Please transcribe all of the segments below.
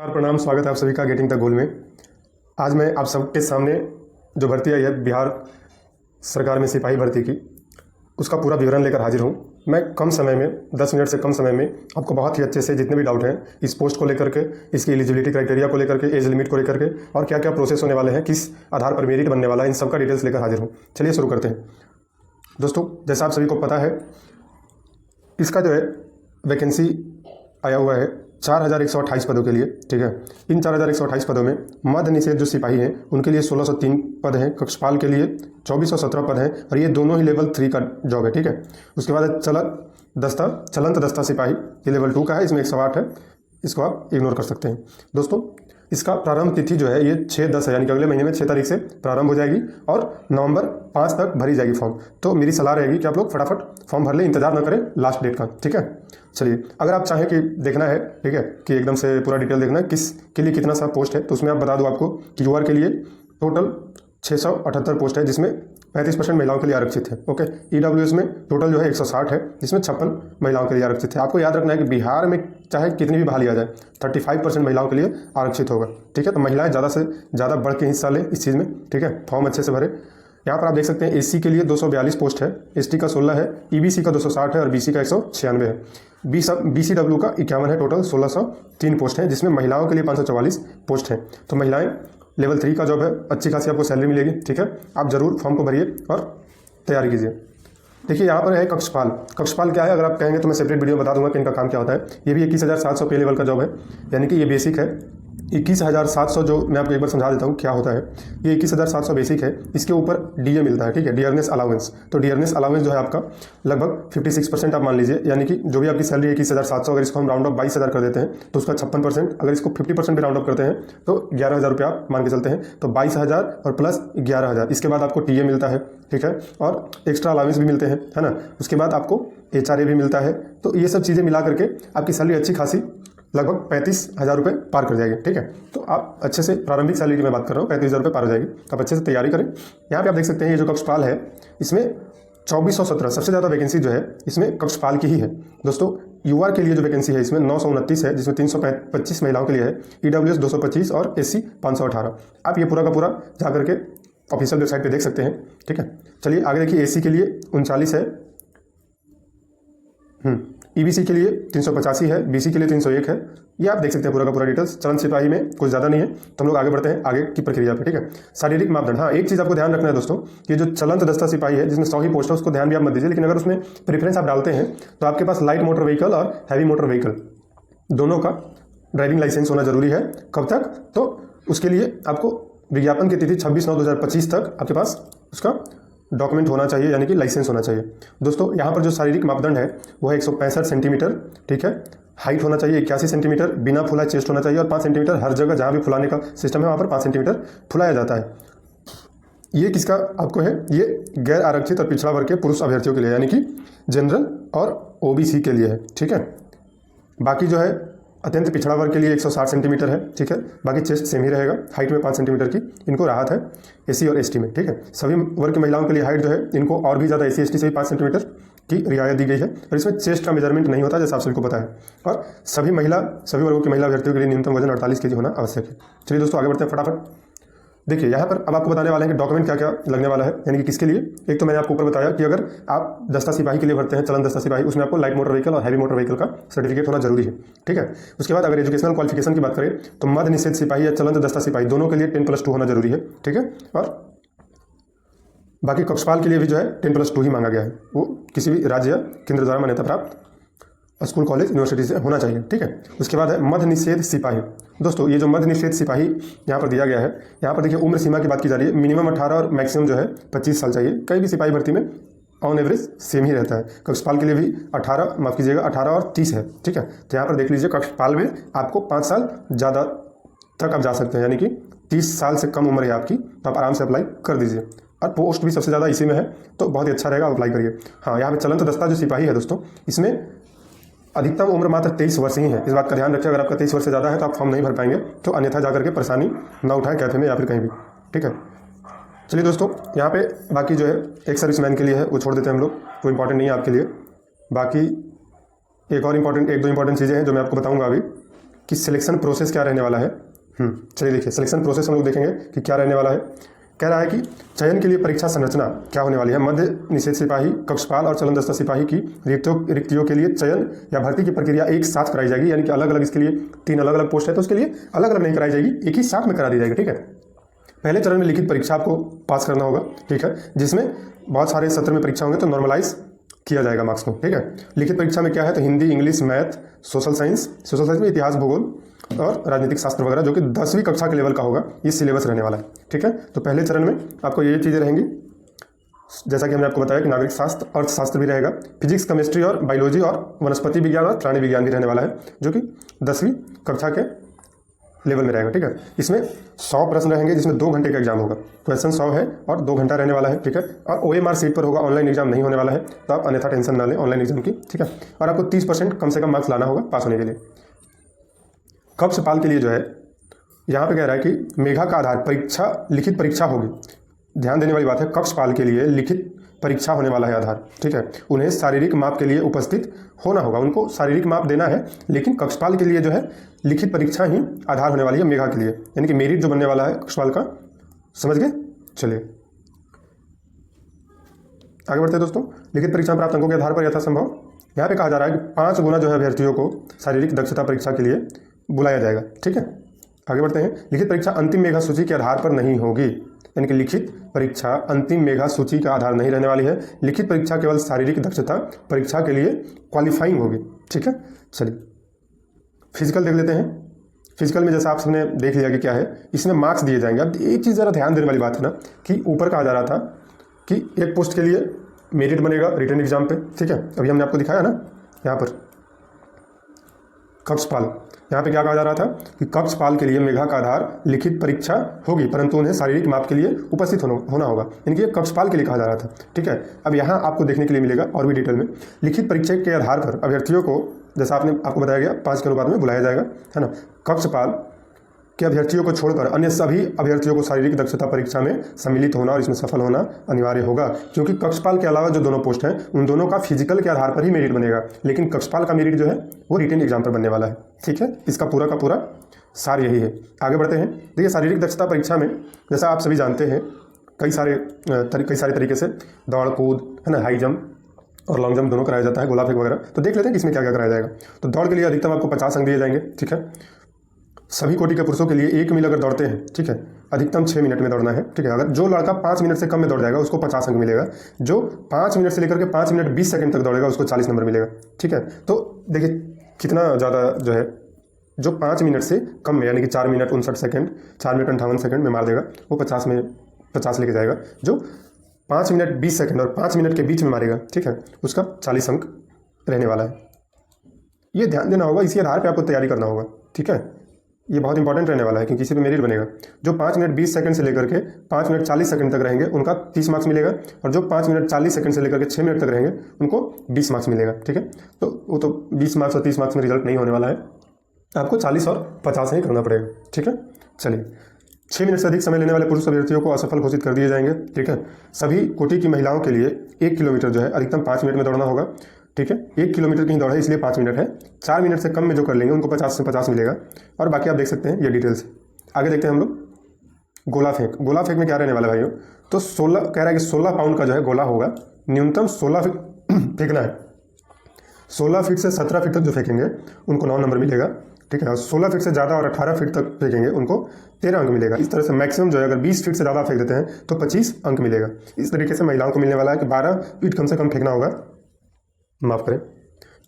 प्रणाम, स्वागत है आप सभी का गेटिंग द गोल में। आज मैं आप सबके सामने जो भर्ती आई है बिहार सरकार में सिपाही भर्ती की, उसका पूरा विवरण लेकर हाजिर हूँ। मैं कम समय में 10 मिनट से कम समय में आपको बहुत ही अच्छे से जितने भी डाउट हैं इस पोस्ट को लेकर के, इसकी एलिजिबिलिटी क्राइटेरिया को लेकर के, एज लिमिट को लेकर के और क्या क्या प्रोसेस होने वाले हैं, किस आधार पर मेरिट बनने वाला है, इन सब का डिटेल्स लेकर हाजिर हूँ। चलिए शुरू करते हैं। दोस्तों, जैसा आप सभी को पता है, इसका जो है वैकेंसी आया हुआ है 4128 पदों के लिए। ठीक है, इन 4128 पदों में मध्य निषेध जो सिपाही हैं उनके लिए 1603 पद हैं, कक्षपाल के लिए 2417 पद हैं और ये दोनों ही लेवल 3 का जॉब है। ठीक है, उसके बाद चलंत दस्ता सिपाही, ये लेवल 2 का है, इसमें 108 है, इसको आप इग्नोर कर सकते हैं। दोस्तों, इसका प्रारंभ तिथि जो है ये 6/10 है, यानी कि अगले महीने में 6 तारीख से प्रारंभ हो जाएगी और नवंबर 5 तक भरी जाएगी फॉर्म। तो मेरी सलाह रहेगी कि आप लोग फटाफट फॉर्म भर लें, इंतजार ना करें लास्ट डेट का। ठीक है, चलिए, अगर आप चाहें कि देखना है, ठीक है, कि एकदम से पूरा डिटेल देखना है किस के लिए कितना सा पोस्ट है, तो उसमें आप बता दूं आपको कि यूआर के लिए टोटल 678 पोस्ट है, जिसमें 35% महिलाओं के लिए आरक्षित है। ओके, ईडब्ल्यूएस में टोटल जो है 160 है, जिसमें 56 महिलाओं के लिए आरक्षित है। आपको याद रखना है कि बिहार में चाहे कितनी भी बहाली आ जाए, 35% महिलाओं के लिए आरक्षित होगा। ठीक है, तो महिलाएं ज़्यादा से ज़्यादा बढ़ के हिस्सा लें इस चीज़ में। ठीक है, फॉर्म अच्छे से भरे। यहाँ पर आप देख सकते हैं एससी के लिए 242 पोस्ट है, एसटी का 16 है, ईबीसी का 260 है और बीसी का 196 है। बीसीडब्ल्यू का 51 है, टोटल 1603 पोस्ट है, जिसमें महिलाओं के लिए 544 पोस्ट है। तो महिलाएं लेवल 3 का जॉब है, अच्छी खासी आपको सैलरी मिलेगी। ठीक है, आप जरूर फॉर्म को भरिए और तैयारी कीजिए। देखिए, यहाँ पर है कक्षपाल। कक्षपाल क्या है, अगर आप कहेंगे तो मैं सेपरेट वीडियो में बता दूंगा कि इनका काम क्या होता है। ये भी 21,700 पे लेवल का जॉब है, यानी कि ये बेसिक है। 21,700 जो मैं आपको एक बार समझा देता हूँ क्या होता है। ये 21,700 बेसिक है, इसके ऊपर डीए मिलता है। ठीक है, डियरनेस अलाउंस। तो डियरनेस अलाउंस जो है आपका लगभग 56% आप मान लीजिए, यानी कि जो भी आपकी सैलरी है 21,700, अगर इसको हम राउंड ऑफ 22,000 कर देते हैं तो उसका 56%, अगर इसको 50% भी राउंड ऑफ करते हैं तो 11,000 रुपये आप मान के चलते हैं। तो 22,000 और प्लस 11,000, इसके बाद आपको टीए मिलता है। ठीक है, और एक्स्ट्रा अलाउंस भी मिलते हैं, है ना। उसके बाद आपको एचआरए भी मिलता है। तो ये सब चीज़ें मिला करके आपकी सैलरी अच्छी खासी लगभग 35,000 रुपये पार कर जाएगी। ठीक है, तो आप अच्छे से, प्रारंभिक सैलरी की मैं बात कर रहा हूँ, 35,000 रुपये पार हो जाएगी। तो आप अच्छे से तैयारी करें। यहाँ पे आप देख सकते हैं ये जो कक्षपाल है इसमें 2417, सबसे ज़्यादा वैकेंसी जो है इसमें कक्षपाल की ही है। दोस्तों, यूआर के लिए जो वैकेंसी है इसमें 929 है, जिसमें 325 महिलाओं के लिए है, ईडब्ल्यूएस 225 और एससी 518। आप ये पूरा का पूरा जा करके ऑफिशियल वेबसाइट पे देख सकते हैं। ठीक है, चलिए आगे देखिए। एससी के लिए 39 है, ईबीसी के लिए 385 है, बीसी के लिए 301 है। ये आप देख सकते हैं पूरा का पूरा डिटेल्स। चलन सिपाही में कुछ ज़्यादा नहीं है, तो हम लोग आगे बढ़ते हैं आगे की प्रक्रिया पे। ठीक है, शारीरिक मापदंड। हाँ, एक चीज़ आपको ध्यान रखना है दोस्तों, ये जो चलंत दस्ता सिपाही है जिसमें 100 ही पोस्ट है, उसको ध्यान भी आप मत दीजिए, लेकिन अगर उसमें प्रेफरेंस आप डालते हैं तो आपके पास लाइट मोटर व्हीकल और हैवी मोटर व्हीकल दोनों का ड्राइविंग लाइसेंस होना जरूरी है। कब तक? तो उसके लिए आपको विज्ञापन की तिथि 26/9/2025 तक आपके पास उसका डॉक्यूमेंट होना चाहिए, यानी कि लाइसेंस होना चाहिए। दोस्तों, यहाँ पर जो शारीरिक मापदंड है वो है 165 सेंटीमीटर। ठीक है, हाइट होना चाहिए 81 सेंटीमीटर, बिना फुला चेस्ट होना चाहिए और 5 सेंटीमीटर हर जगह जहाँ भी फुलाने का सिस्टम है वहाँ पर 5 सेंटीमीटर फुलाया जाता है। ये किसका आपको है? ये गैर आरक्षित और पिछड़ा वर्ग के पुरुष अभ्यर्थियों के लिए, यानी कि जनरल और ओबीसी के लिए है। ठीक है, बाकी जो है अत्यंत पिछड़ा वर्ग के लिए 160 सेंटीमीटर है। ठीक है, बाकी चेस्ट सेम ही रहेगा, हाइट में 5 सेंटीमीटर की इनको राहत है एससी और एसटी में। ठीक है, सभी वर्ग की महिलाओं के लिए हाइट जो है इनको और भी ज़्यादा एससी एसटी से भी 5 सेंटीमीटर की रियायत दी गई है और इसमें चेस्ट का मेजरमेंट नहीं होता, जैसा आप सभी को पता है। और सभी वर्गों की महिला अभ्यर्थियों के लिए न्यूनतम वजन 48 kg होना आवश्यक है। चलिए दोस्तों, आगे बढ़ते हैं फटाफट। देखिए, यहाँ पर अब आपको बताने वाले हैं कि डॉक्यूमेंट क्या क्या लगने वाला है, यानी कि किसके लिए। एक तो मैंने आपको ऊपर बताया कि अगर आप दस्ता सिपाही के लिए भरते हैं, चलन दस्ता सिपाही, उसमें आपको लाइट मोटर व्हीकल और हैवी मोटर व्हीकल का सर्टिफिकेट होना जरूरी है। ठीक है, उसके बाद अगर एजुकेशनल क्वालिफिकेशन की बात करें तो मध्य निषेध सिपाही या चलन दस्ता सिपाही दोनों के लिए 10+2 होना जरूरी है। ठीक है, और बाकी कक्षपाल के लिए भी जो है 10+2 ही मांगा गया है, वो किसी भी राज्य या केंद्र द्वारा मान्यता प्राप्त स्कूल कॉलेज यूनिवर्सिटी से होना चाहिए। ठीक है, उसके बाद है मध्य निषेध सिपाही। दोस्तों, ये जो मध्य निषेध सिपाही यहाँ पर दिया गया है, यहाँ पर देखिए उम्र सीमा की बात की जा रही है। मिनिमम 18 और मैक्सिमम जो है 25 साल चाहिए। कई भी सिपाही भर्ती में ऑन एवरेज सेम ही रहता है। कक्षपाल के लिए भी 18 और 30 है। ठीक है, तो यहाँ पर देख लीजिए कक्षपाल में आपको 5 साल ज़्यादा तक आप जा सकते हैं, यानी कि 30 साल से कम उम्र है आपकी, तो आप आराम से अप्लाई कर दीजिए। और पोस्ट भी सबसे ज़्यादा इसी में है, तो बहुत ही अच्छा रहेगा, अप्लाई करिए। हाँ, यहाँ पे चलंत दस्ता जो सिपाही है दोस्तों, इसमें अधिकतम उम्र मात्र 23 वर्ष ही है। इस बात का ध्यान रखिए, अगर आपका 23 वर्ष से ज़्यादा है तो आप फॉर्म नहीं भर पाएंगे, तो अन्यथा जाकर के परेशानी ना उठाएं कैफे में या फिर कहीं भी। ठीक है, चलिए दोस्तों, यहाँ पे बाकी जो है एक सर्विसमैन के लिए है, वो छोड़ देते हैं हम लोग, वो इंपॉर्टेंट नहीं है आपके लिए। बाकी एक दो इंपॉर्टेंट चीज़ें हैं जो मैं आपको बताऊँगा अभी। कि सिलेक्शन प्रोसेस क्या रहने वाला है। चलिए देखिए, सिलेक्शन प्रोसेस हम लोग देखेंगे कि क्या रहने वाला है। कह रहा है कि चयन के लिए परीक्षा संरचना क्या होने वाली है। मध्य निषेध सिपाही, कक्षपाल और चलनदस्ता सिपाही की रिक्तियों के लिए चयन या भर्ती की प्रक्रिया एक साथ कराई जाएगी, यानी कि अलग अलग, इसके लिए 3 अलग अलग पोस्ट है तो उसके लिए अलग अलग नहीं कराई जाएगी, एक ही साथ में करा दी जाएगी। ठीक है, पहले चरण में लिखित परीक्षा आपको पास करना होगा। ठीक है, जिसमें बहुत सारे सत्र में परीक्षा होंगे तो नॉर्मलाइज किया जाएगा मार्क्स को। ठीक है, लिखित परीक्षा में क्या है तो Hindi, English, math, social science में इतिहास, भूगोल और राजनीतिक शास्त्र वगैरह, जो कि 10वीं कक्षा के लेवल का होगा, ये सिलेबस रहने वाला है। ठीक है, तो पहले चरण में आपको ये चीज़ें रहेंगी, जैसा कि हमने आपको बताया कि नागरिक शास्त्र, अर्थशास्त्र भी रहेगा, फिजिक्स, केमिस्ट्री और बायोलॉजी और वनस्पति विज्ञान और प्राणी विज्ञान भी रहने वाला है, जो कि 10वीं कक्षा के लेवल में रहेगा। ठीक है, इसमें 100 प्रश्न रहेंगे, जिसमें 2 घंटे का एग्जाम होगा। क्वेश्चन 100 है और 2 घंटा रहने वाला है। ठीक है, और OMR सीट पर होगा, ऑनलाइन एग्जाम नहीं होने वाला है, तो आप अन्यथा टेंशन ना लें ऑनलाइन एग्जाम की। ठीक है, और आपको 30% कम से कम मार्क्स लाना होगा पास होने के लिए। कक्षपाल के लिए जो है यहाँ पे कह रहा है कि मेधा का आधार लिखित परीक्षा होगी। ध्यान देने वाली बात है, कक्षपाल के लिए लिखित परीक्षा होने वाला है आधार। ठीक है, उन्हें शारीरिक माप के लिए उपस्थित होना होगा, उनको शारीरिक माप देना है, लेकिन कक्षपाल के लिए जो है लिखित परीक्षा ही आधार होने वाली है मेधा के लिए, यानी कि मेरिट जो बनने वाला है कक्षपाल का। समझ गए? चलिए आगे बढ़ते हैं दोस्तों। लिखित परीक्षा में प्राप्त अंकों के आधार पर यथासंभव यहाँ पे कहा जा रहा है कि 5 गुना जो है अभ्यर्थियों को शारीरिक दक्षता परीक्षा के लिए बुलाया जाएगा। ठीक है, आगे बढ़ते हैं। लिखित परीक्षा अंतिम मेधा सूची के आधार पर नहीं होगी, यानी कि लिखित परीक्षा अंतिम मेधा सूची का आधार नहीं रहने वाली है। लिखित परीक्षा केवल शारीरिक दक्षता परीक्षा के लिए क्वालिफाइंग होगी। ठीक है, चलिए फिजिकल देख लेते हैं। फिजिकल में जैसा आप सबने देख लिया कि क्या है, इसमें मार्क्स दिए जाएंगे। अब एक चीज़ ज़रा ध्यान देने वाली बात है ना, कि ऊपर कहा जा रहा था कि एक पोस्ट के लिए मेरिट बनेगा रिटन एग्जाम पे। ठीक है, अभी हमने आपको दिखाया ना यहाँ पर कक्षपाल, यहाँ पे क्या कहा जा रहा था कि कक्षपाल के लिए मेधा का आधार लिखित परीक्षा होगी, परंतु उन्हें शारीरिक माप के लिए उपस्थित होना होगा, यानी कि ये कक्षपाल के लिए कहा जा रहा था। ठीक है, अब यहाँ आपको देखने के लिए मिलेगा और भी डिटेल में, लिखित परीक्षा के आधार पर अभ्यर्थियों को, जैसा आपको बताया गया, 5 के अनुपात में बुलाया जाएगा, है ना। कक्षपाल के अभ्यर्थियों को छोड़कर अन्य सभी अभ्यर्थियों को शारीरिक दक्षता परीक्षा में सम्मिलित होना और इसमें सफल होना अनिवार्य होगा, क्योंकि कक्षपाल के अलावा जो दोनों पोस्ट हैं उन दोनों का फिजिकल के आधार पर ही मेरिट बनेगा, लेकिन कक्षपाल का मेरिट जो है वो रिटन एग्जाम पर बनने वाला है। ठीक है, इसका पूरा का पूरा सार यही है। आगे बढ़ते हैं। देखिए, शारीरिक दक्षता परीक्षा में जैसा आप सभी जानते हैं कई सारे तरीके से दौड़ कूद, है ना, हाई जंप और लॉन्ग जंप दोनों कराया जाता है, गोला फेंक वगैरह। तो देख लेते हैं कि इसमें क्या क्या कराया जाएगा। तो दौड़ के लिए अधिकतम आपको 50 अंक दिए जाएंगे। ठीक है, सभी कोटि के पुरुषों के लिए 1 मील अगर दौड़ते हैं, ठीक है, अधिकतम 6 मिनट में दौड़ना है। ठीक है, अगर जो लड़का 5 मिनट से कम में दौड़ जाएगा उसको 50 अंक मिलेगा, जो 5 मिनट से लेकर के 5 मिनट 20 सेकंड तक दौड़ेगा उसको 40 नंबर मिलेगा। ठीक है, तो देखिए कितना ज़्यादा जो है, जो 5 मिनट से कम में, यानी कि 4 मिनट 59 सेकंड, 4 मिनट 58 सेकंड में मार देगा, वो 50 में 50 लेके जाएगा। जो 5 मिनट 20 सेकंड और 5 मिनट के बीच में मारेगा, ठीक है, उसका 40 अंक रहने वाला है। ये ध्यान देना होगा, इसी आधार पर आपको तैयारी करना होगा। ठीक है, ये बहुत इंपॉर्टेंट रहने वाला है, क्योंकि इसी पे मेरिट बनेगा। जो 5 मिनट 20 सेकंड से लेकर के 5 मिनट 40 सेकंड तक रहेंगे उनका 30 मार्क्स मिलेगा, और जो 5 मिनट 40 सेकंड से लेकर के 6 मिनट तक रहेंगे उनको 20 मार्क्स मिलेगा। ठीक है, तो वो तो 20 मार्क्स और 30 मार्क्स में रिजल्ट नहीं होने वाला है, आपको 40 और 50 ही करना पड़ेगा। ठीक है, चलिए 6 मिनट से अधिक समय लेने वाले पुरुष अभ्यर्थियों को असफल घोषित कर दिए जाएंगे। ठीक है, सभी कोटि की महिलाओं के लिए 1 किलोमीटर जो है अधिकतम 5 मिनट में दौड़ना होगा। ठीक है, 1 किलोमीटर की दौड़ है इसलिए 5 मिनट है। 4 मिनट से कम में जो कर लेंगे उनको 50 से 50 मिलेगा, और बाकी आप देख सकते हैं ये डिटेल्स। आगे देखते हैं हम लोग गोला फेंक। गोला फेंक में क्या रहने वाला है भाइयों, तो 16 कह रहा है कि 16 पाउंड का जो है गोला होगा, न्यूनतम 16 फीट फेंकना है। 16 फीट से 17 फीट तक जो फेंकेंगे उनको 9 नंबर मिलेगा। ठीक है, और 16 फीट से ज़्यादा और 18 फीट तक फेंकेंगे उनको 13 अंक मिलेगा। इस तरह से मैक्सिमम जो है, अगर 20 फीट से ज़्यादा फेंक देते हैं तो 25 अंक मिलेगा। इस तरीके से महिलाओं को मिलने वाला है कि 12 फीट कम से कम फेंकना होगा, माफ़ करें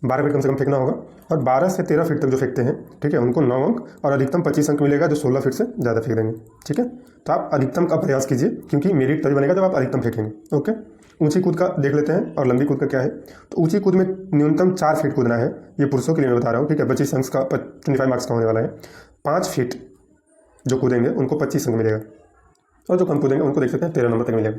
12 फीट कम से कम फेंकना होगा, और 12 से 13 फीट तक जो फेंकते हैं, ठीक है, उनको 9 अंक और अधिकतम 25 अंक मिलेगा जो 16 फीट से ज़्यादा फेंक देंगे। ठीक है, तो आप अधिकतम का प्रयास कीजिए, क्योंकि मेरिट तभी बनेगा जब आप अधिकतम फेंकेंगे। ओके, ऊंची कूद का देख लेते हैं, और लंबी कूद का क्या है। तो ऊंची कूद में न्यूनतम 4 फीट कूदना है, ये पुरुषों के लिए मैं बता रहा हूँ। ठीक है, 25 अंक का 25 मार्क्स का होने वाला है। 5 फीट जो कूदेंगे उनको 25 अंक मिलेगा, और जो कम कूदेंगे उनको देख सकते हैं 13 नंबर तक मिलेगा।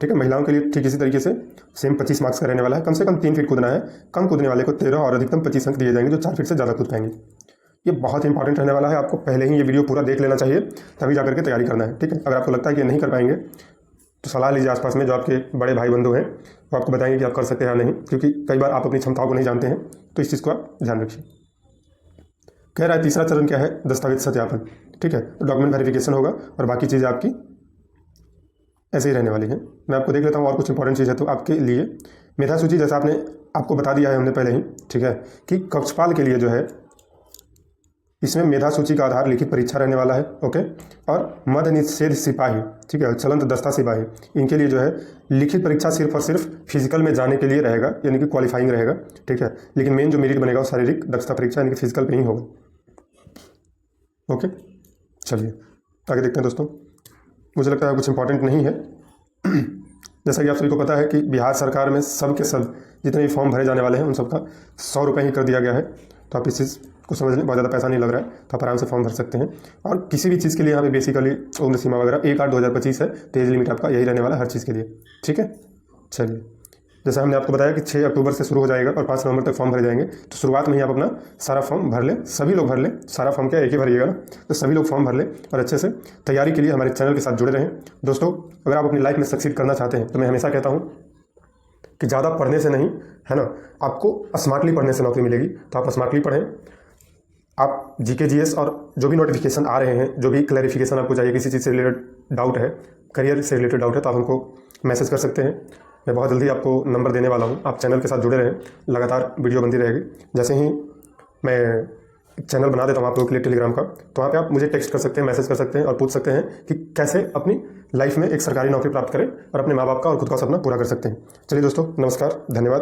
ठीक है, महिलाओं के लिए ठीक इसी तरीके से सेम 25 मार्क्स का रहने वाला है। कम से कम 3 फीट कूदना है, कम कूदने वाले को 13 और अधिकतम 25 अंक दिए जाएंगे जो 4 फीट से ज़्यादा कूद पाएंगे। ये बहुत इंपॉर्टेंट रहने वाला है, आपको पहले ही ये वीडियो पूरा देख लेना चाहिए, तभी जाकर के तैयारी करना है। ठीक है, अगर आपको लगता है कि ये नहीं कर पाएंगे तो सलाह लीजिए आसपास में जो आपके बड़े भाई बंधु हैं, वो आपको बताएंगे कि आप कर सकते हैं या नहीं, क्योंकि कई बार आप अपनी क्षमताओं को नहीं जानते हैं। तो इस चीज़ को आप ध्यान रखिए। कह रहा है तीसरा चरण क्या है, दस्तावेज सत्यापन। ठीक है, तो डॉक्यूमेंट वेरिफिकेशन होगा और बाकी चीज़ें आपकी ऐसे ही रहने वाली हैं। मैं आपको देख लेता हूँ और कुछ इंपॉर्टेंट चीज़ है तो आपके लिए मेधा सूची, जैसा आपको बता दिया है हमने पहले ही, ठीक है, कि कक्षपाल के लिए जो है इसमें मेधा सूची का आधार लिखित परीक्षा रहने वाला है। ओके, और मद निषेध सिपाही, ठीक है, चलंत दस्ता सिपाही, इनके लिए जो है लिखित परीक्षा सिर्फ और सिर्फ फिजिकल में जाने के लिए रहेगा, यानी कि क्वालिफाइंग रहेगा। ठीक है, लेकिन मेन जो मेरिट बनेगा वो शारीरिक दक्षता परीक्षा यानी कि फिजिकल पे ही होगा। ओके, चलिए आगे देखते हैं दोस्तों। मुझे लगता है कुछ इंपॉर्टेंट नहीं है। जैसा कि आप सभी को पता है कि बिहार सरकार में सब के सब जितने भी फॉर्म भरे जाने वाले हैं उन सबका 100 रुपये ही कर दिया गया है। तो आप इस चीज़ को समझ लें, बहुत ज़्यादा पैसा नहीं लग रहा है, तो आप आराम से फॉर्म भर सकते हैं। और किसी भी चीज़ के लिए यहाँ पे बेसिकली उम्र सीमा वगैरह 1/8/2025 है, तो एज लिमिट आपका यही रहने वाला है हर चीज़ के लिए। ठीक है, चलिए, जैसा हमने आपको बताया कि 6 अक्टूबर से शुरू हो जाएगा और 5 नवंबर तक फॉर्म भरे जाएंगे। तो शुरुआत में ही आप अपना सारा फॉर्म भर लें, सभी लोग भर लें। सारा फॉर्म क्या एक ही भरिएगा ना, तो सभी लोग फॉर्म भर लें और अच्छे से तैयारी के लिए हमारे चैनल के साथ जुड़े रहें। दोस्तों, अगर आप अपनी लाइफ में सक्सीड करना चाहते हैं तो मैं हमेशा कहता हूँ कि ज़्यादा पढ़ने से नहीं, है ना, आपको स्मार्टली पढ़ने से नौकरी मिलेगी। तो आप स्मार्टली पढ़ें। आप जीके जीएस और जो भी नोटिफिकेशन आ रहे हैं, जो भी क्लैरिफिकेशन आपको चाहिए, किसी चीज़ से रिलेटेड डाउट है, करियर से रिलेटेड डाउट है, तो आप हमको मैसेज कर सकते हैं। मैं बहुत जल्दी आपको नंबर देने वाला हूँ। आप चैनल के साथ जुड़े रहें, लगातार वीडियो बनती रहेगी। जैसे ही मैं चैनल बना देता हूँ आप लोगों के लिए टेलीग्राम का, तो वहाँ पे आप मुझे टेक्स्ट कर सकते हैं, मैसेज कर सकते हैं और पूछ सकते हैं कि कैसे अपनी लाइफ में एक सरकारी नौकरी प्राप्त करें और अपने माँ बाप का और खुद का सपना पूरा कर सकते हैं। चलिए दोस्तों, नमस्कार, धन्यवाद।